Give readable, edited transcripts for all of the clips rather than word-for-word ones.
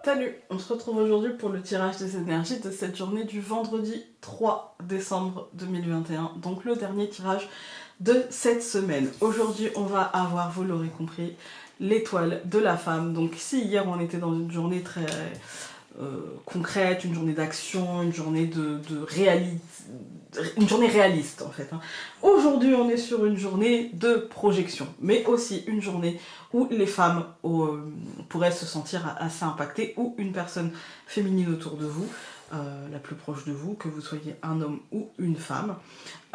Salut, on se retrouve aujourd'hui pour le tirage des énergies de cette journée du vendredi 3 décembre 2021, donc le dernier tirage de cette semaine. Aujourd'hui, on va avoir, vous l'aurez compris, l'étoile de la femme. Donc si hier on était dans une journée très concrète, une journée d'action, une journée une journée réaliste en fait. Aujourd'hui, on est sur une journée de projection, mais aussi une journée où les femmes pourraient se sentir assez impactées, ou une personne féminine autour de vous, la plus proche de vous, que vous soyez un homme ou une femme.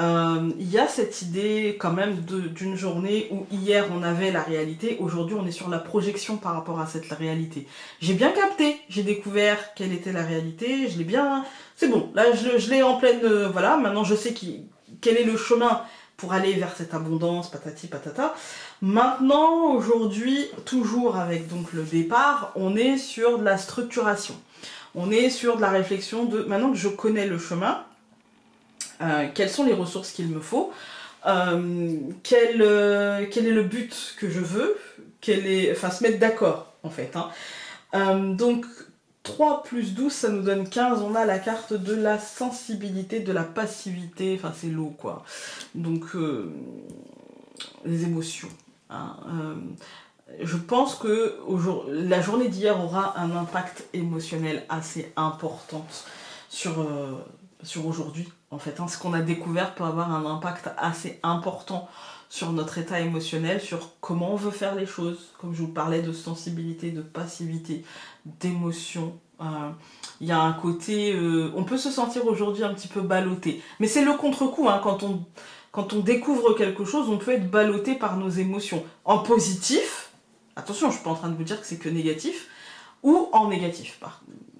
Il y a cette idée quand même d'une journée où hier on avait la réalité, aujourd'hui on est sur la projection par rapport à cette réalité. J'ai bien capté, j'ai découvert quelle était la réalité, je l'ai bien... C'est bon, là je l'ai en pleine... voilà, maintenant je sais quel est le chemin pour aller vers cette abondance, patati patata. Maintenant, aujourd'hui, toujours avec donc le départ, on est sur de la structuration. On est sur de la réflexion de, maintenant que je connais le chemin, quelles sont les ressources qu'il me faut, quel est le but que je veux, enfin se mettre d'accord en fait. Donc 3 plus 12, ça nous donne 15, on a la carte de la sensibilité, de la passivité, enfin c'est l'eau quoi. Donc les émotions. Je pense que la journée d'hier aura un impact émotionnel assez important sur aujourd'hui. En fait, ce qu'on a découvert peut avoir un impact assez important sur notre état émotionnel, sur comment on veut faire les choses. Comme je vous parlais de sensibilité, de passivité, d'émotion. Il y a un côté... on peut se sentir aujourd'hui un petit peu ballotté. Mais c'est le contre-coup, quand on découvre quelque chose, on peut être ballotté par nos émotions. En positif, attention, je ne suis pas en train de vous dire que c'est que négatif, ou en négatif.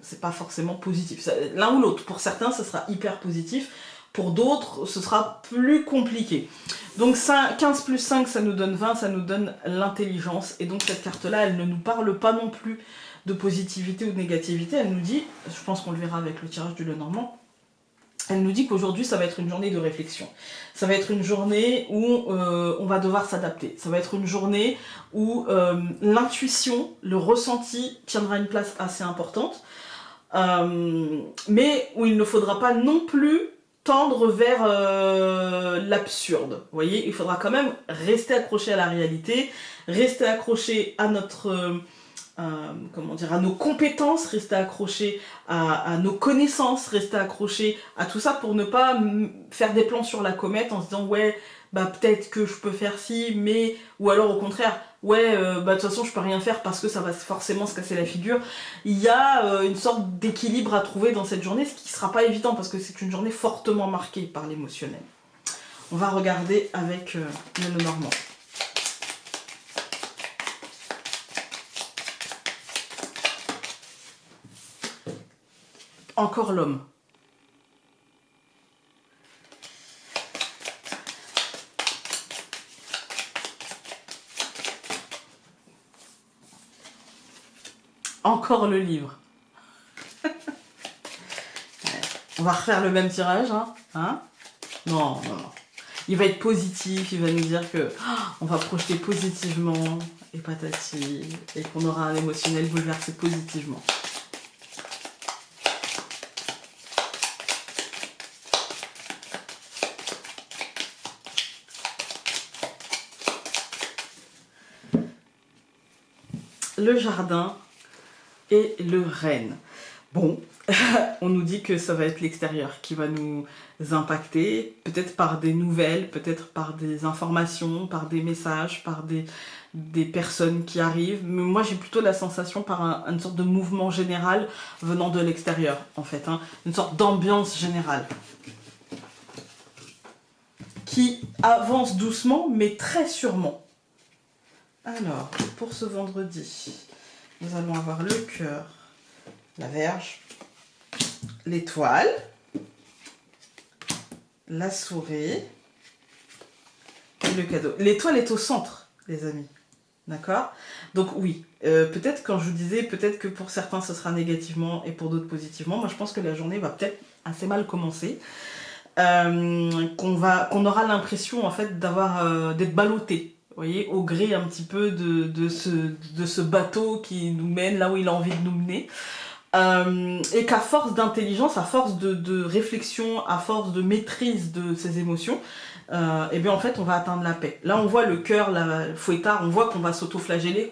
C'est pas forcément positif. L'un ou l'autre. Pour certains, ce sera hyper positif. Pour d'autres, ce sera plus compliqué. Donc 15 plus 5, ça nous donne 20, ça nous donne l'intelligence. Et donc cette carte-là, elle ne nous parle pas non plus de positivité ou de négativité. Elle nous dit, je pense qu'on le verra avec le tirage du Lenormand, elle nous dit qu'aujourd'hui, ça va être une journée de réflexion. Ça va être une journée où on va devoir s'adapter. Ça va être une journée où l'intuition, le ressenti tiendra une place assez importante. Mais où il ne faudra pas non plus tendre vers l'absurde. Vous voyez, il faudra quand même rester accroché à la réalité, rester accroché à notre... comment dire, à nos compétences, rester accroché à nos connaissances, rester accroché à tout ça pour ne pas faire des plans sur la comète en se disant ouais, bah peut-être que je peux faire ci, mais... Ou alors au contraire, ouais, bah de toute façon je peux rien faire parce que ça va forcément se casser la figure. Il y a une sorte d'équilibre à trouver dans cette journée, ce qui sera pas évident parce que c'est une journée fortement marquée par l'émotionnel. On va regarder avec le Lenormand. Encore l'homme. Encore le livre. On va refaire le même tirage, hein. Non. Il va être positif, il va nous dire que on va projeter positivement, et patati, et qu'on aura un émotionnel bouleversé positivement. Le jardin et le renne. Bon, on nous dit que ça va être l'extérieur qui va nous impacter, peut-être par des nouvelles, peut-être par des informations, par des messages, par des personnes qui arrivent. Mais moi, j'ai plutôt la sensation par une sorte de mouvement général venant de l'extérieur, en fait. Une sorte d'ambiance générale qui avance doucement, mais très sûrement. Alors, pour ce vendredi, nous allons avoir le cœur, la Vierge, l'étoile, la souris et le cadeau. L'étoile est au centre, les amis. D'accord? Donc oui, peut-être quand je vous disais, peut-être que pour certains ce sera négativement et pour d'autres positivement. Moi je pense que la journée va peut-être assez mal commencer. Qu'on aura l'impression en fait d'être ballotté. voyez, au gré un petit peu de ce bateau qui nous mène là où il a envie de nous mener. Et qu'à force d'intelligence, à force de réflexion, à force de maîtrise de ses émotions, et bien en fait on va atteindre la paix. Là on voit le cœur, le fouettard, on voit qu'on va s'auto-flageller,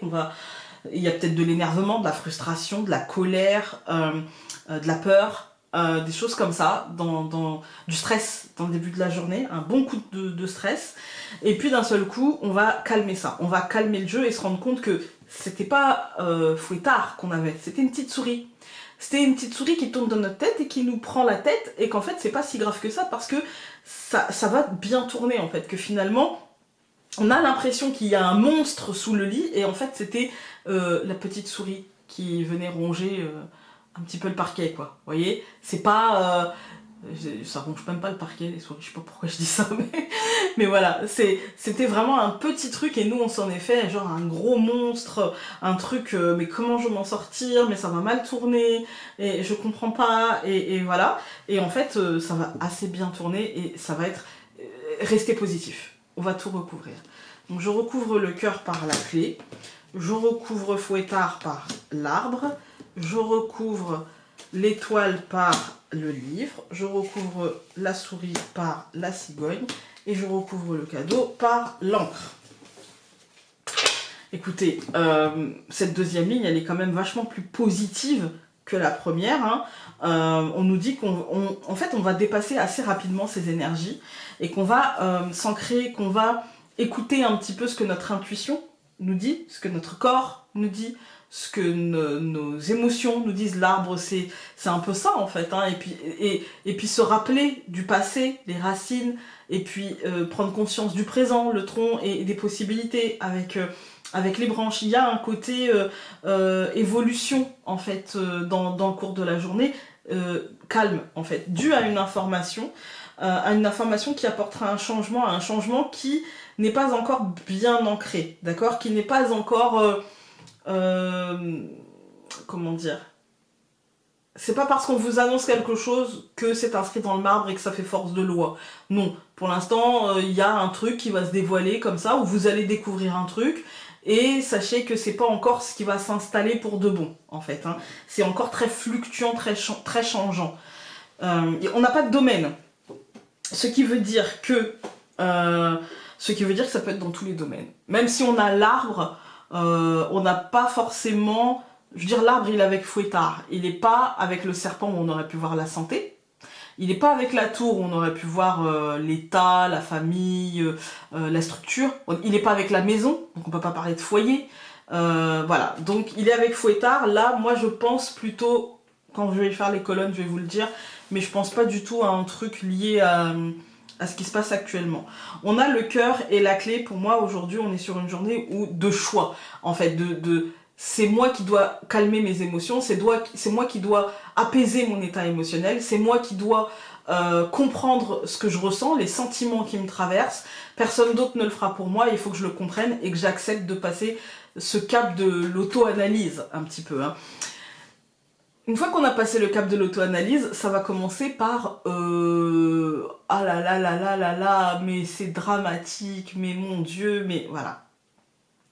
il y a peut-être de l'énervement, de la frustration, de la colère, de la peur, des choses comme ça, du stress dans le début de la journée, un bon coup de stress, et puis d'un seul coup on va calmer ça, on va calmer le jeu et se rendre compte que c'était pas fouettard qu'on avait, c'était une petite souris. C'était une petite souris qui tourne dans notre tête et qui nous prend la tête, et qu'en fait c'est pas si grave que ça, parce que ça va bien tourner en fait, que finalement on a l'impression qu'il y a un monstre sous le lit, et en fait c'était la petite souris qui venait ronger un petit peu le parquet, quoi. Vous voyez, c'est pas ça ronge même pas le parquet, les souris, je sais pas pourquoi je dis ça, mais voilà, c'était vraiment un petit truc, et nous on s'en est fait genre un gros monstre, un truc, mais comment je vais m'en sortir, mais ça va mal tourner, et je comprends pas, et voilà, et en fait ça va assez bien tourner, et ça va être rester positif, on va tout recouvrir. Donc je recouvre le cœur par la clé, je recouvre fouettard par l'arbre, je recouvre l'étoile par le livre, je recouvre la souris par la cigogne, et je recouvre le cadeau par l'encre. Écoutez, cette deuxième ligne, elle est quand même vachement plus positive que la première, hein. On nous dit qu'en fait on va dépasser assez rapidement ces énergies, et qu'on va s'ancrer, qu'on va écouter un petit peu ce que notre intuition nous dit, ce que notre corps nous dit, ce que nos émotions nous disent. L'arbre, c'est un peu ça en fait, hein. Et puis se rappeler du passé, les racines, et puis prendre conscience du présent, le tronc et des possibilités avec les branches. Il y a un côté évolution en fait dans le cours de la journée, calme en fait, dû à une information qui apportera un changement qui n'est pas encore bien ancré, d'accord, qui n'est pas encore comment dire, c'est pas parce qu'on vous annonce quelque chose que c'est inscrit dans le marbre et que ça fait force de loi. Non, pour l'instant, il y a un truc qui va se dévoiler comme ça, où vous allez découvrir un truc, et sachez que c'est pas encore ce qui va s'installer pour de bon, en fait, hein. C'est encore très fluctuant, très changeant. On n'a pas de domaine, ce qui veut dire que ça peut être dans tous les domaines. Même si on a l'arbre, on n'a pas forcément... Je veux dire, l'arbre, il est avec fouettard. Il n'est pas avec le serpent où on aurait pu voir la santé. Il n'est pas avec la tour où on aurait pu voir l'état, la famille, la structure. Il n'est pas avec la maison, donc on peut pas parler de foyer. Voilà, donc il est avec fouettard. Là, moi, je pense plutôt, quand je vais faire les colonnes, je vais vous le dire, mais je pense pas du tout à un truc lié à ce qui se passe actuellement. On a le cœur et la clé. Pour moi, aujourd'hui, on est sur une journée de choix, en fait, c'est moi qui dois calmer mes émotions, c'est moi qui dois apaiser mon état émotionnel, c'est moi qui dois comprendre ce que je ressens, les sentiments qui me traversent. Personne d'autre ne le fera pour moi, il faut que je le comprenne et que j'accepte de passer ce cap de l'auto-analyse un petit peu, hein. Une fois qu'on a passé le cap de l'auto-analyse, ça va commencer par ah là là là là là là, mais c'est dramatique, mais mon Dieu, mais voilà.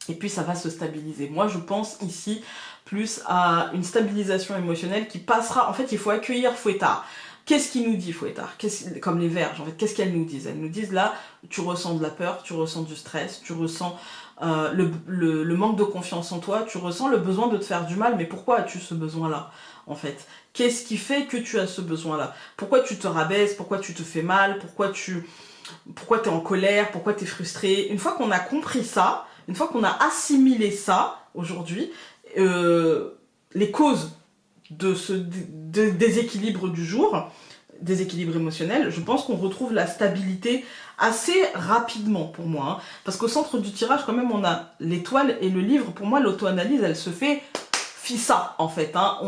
Et puis ça va se stabiliser. Moi je pense ici plus à une stabilisation émotionnelle qui passera... En fait il faut accueillir fouettard. Qu'est-ce qu'il nous dit fouettard? Comme les verges en fait, qu'est-ce qu'elles nous disent? Elles nous disent là, tu ressens de la peur, tu ressens du stress, tu ressens le manque de confiance en toi, tu ressens le besoin de te faire du mal, mais pourquoi as-tu ce besoin-là en fait? Qu'est-ce qui fait que tu as ce besoin-là? Pourquoi tu te rabaisses? Pourquoi tu te fais mal? Pourquoi t'es en colère? Pourquoi t'es frustré? Une fois qu'on a compris ça, une fois qu'on a assimilé ça, aujourd'hui, les causes de ce déséquilibre du jour, déséquilibre émotionnel, je pense qu'on retrouve la stabilité assez rapidement pour moi, hein. Parce qu'au centre du tirage, quand même, on a l'étoile et le livre. Pour moi, l'auto-analyse, elle se fait fissa, en fait, hein.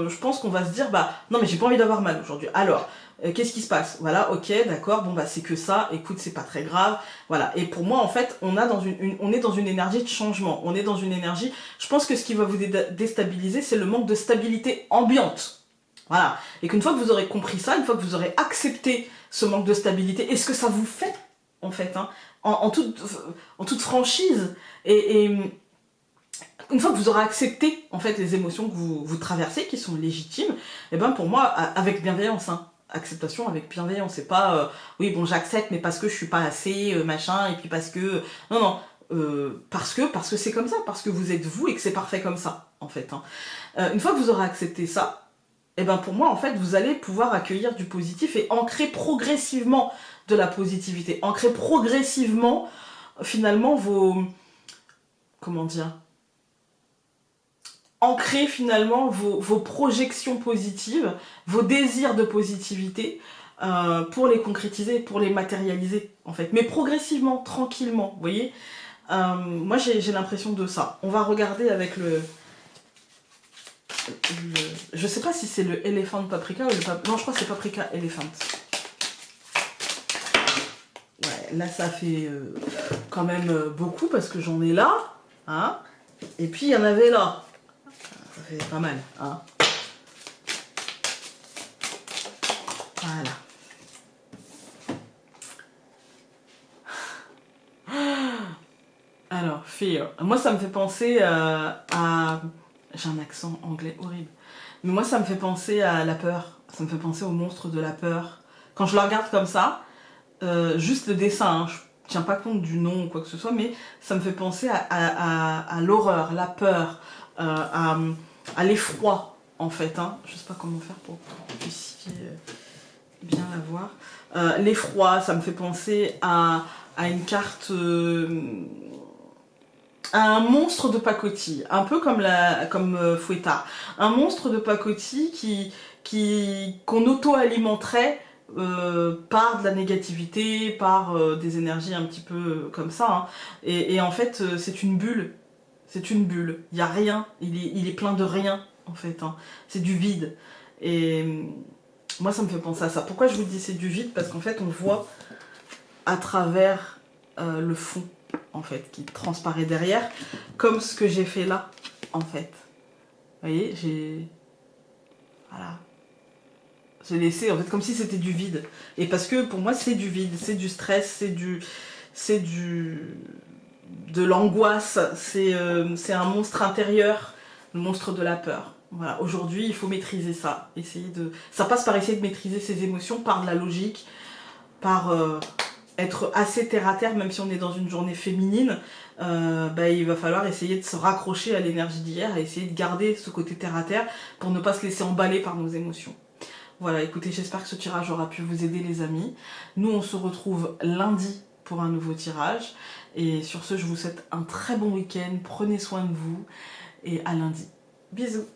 Je pense qu'on va se dire, bah, non mais j'ai pas envie d'avoir mal aujourd'hui. Alors, qu'est-ce qui se passe? Voilà, ok, d'accord, bon bah c'est que ça, écoute, c'est pas très grave, voilà. Et pour moi, en fait, on est dans une énergie de changement, on est dans une énergie, je pense que ce qui va vous déstabiliser, c'est le manque de stabilité ambiante, voilà. Et qu'une fois que vous aurez compris ça, une fois que vous aurez accepté ce manque de stabilité, et ce que ça vous fait, en fait, hein, en toute franchise. Et une fois que vous aurez accepté en fait les émotions que vous traversez, qui sont légitimes, et ben pour moi, avec bienveillance, hein, acceptation avec bienveillance, c'est pas oui bon j'accepte mais parce que je suis pas assez machin et puis parce que non non parce que c'est comme ça, parce que vous êtes vous et que c'est parfait comme ça en fait. Hein. Une fois que vous aurez accepté ça, et ben pour moi en fait vous allez pouvoir accueillir du positif et ancrer progressivement de la positivité, ancrer progressivement finalement vos comment dire ancrer finalement vos projections positives, vos désirs de positivité pour les concrétiser, pour les matérialiser en fait. Mais progressivement, tranquillement, vous voyez. Moi j'ai l'impression de ça. On va regarder avec je sais pas si c'est le Elephant Paprika ou non je crois que c'est Paprika Elephant. Ouais, là ça fait quand même beaucoup parce que j'en ai là, hein. Et puis il y en avait là. Ça fait pas mal, hein. Voilà. Alors, fear. Moi, ça me fait penser à... J'ai un accent anglais horrible. Mais moi, ça me fait penser à la peur. Ça me fait penser au monstre de la peur. Quand je le regarde comme ça, juste le dessin, hein, je tiens pas compte du nom ou quoi que ce soit, mais ça me fait penser à l'horreur, la peur, à l'effroi, en fait. Hein. Je sais pas comment faire pour que vous puissiez bien la voir. L'effroi, ça me fait penser à une carte... un monstre de pacotille, un peu comme Fouettard. Un monstre de pacotille qu'on auto-alimenterait par de la négativité, par des énergies un petit peu comme ça. Hein. Et en fait, c'est une bulle. C'est une bulle. Il n'y a rien. Il est plein de rien, en fait. Hein. C'est du vide. Et moi, ça me fait penser à ça. Pourquoi je vous dis c'est du vide? Parce qu'en fait, on voit à travers le fond, en fait, qui transparaît derrière, comme ce que j'ai fait là, en fait. Vous voyez, voilà. J'ai laissé, en fait, comme si c'était du vide. Et parce que, pour moi, c'est du vide, c'est du stress, de l'angoisse, c'est un monstre intérieur, le monstre de la peur. Voilà, aujourd'hui, il faut maîtriser ça. Ça passe par essayer de maîtriser ses émotions, par de la logique, par... être assez terre à terre, même si on est dans une journée féminine, il va falloir essayer de se raccrocher à l'énergie d'hier et essayer de garder ce côté terre à terre pour ne pas se laisser emballer par nos émotions. Voilà, écoutez, j'espère que ce tirage aura pu vous aider les amis. Nous, on se retrouve lundi pour un nouveau tirage. Et sur ce, je vous souhaite un très bon week-end, prenez soin de vous et à lundi. Bisous!